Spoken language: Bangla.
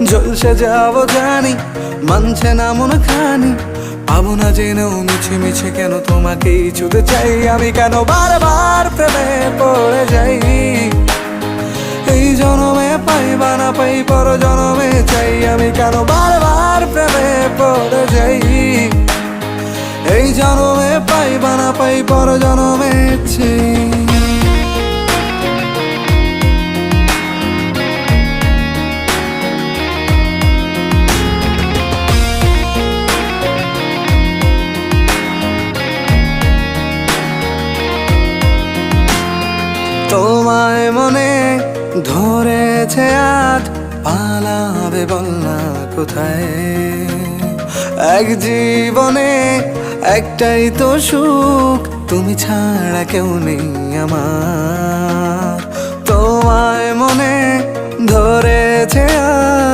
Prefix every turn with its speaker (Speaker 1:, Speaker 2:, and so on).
Speaker 1: ঝলসে যাবো জানি, মানছে না মন খানি। পাবো না জেনেও মিছে মিছে কেন তোমাকেই ছুতে চাই আমি, কেন বারবার প্রেমে পড়ে যাই। এই জনমে পাই বা না পাই পর জনমে চাই আমি, কেন বারবার প্রেমে পড়ে যাই। এই জনমে পাই বা না পাই পর জনমে চাই। তোমায় মনে ধরেছে আজ, পালাবে বল না কোথায়। এক জীবনে একটাই তো সুখ, তুমি ছাড়া কেউ নেই আমার। তোমায় মনে ধরেছে আজ।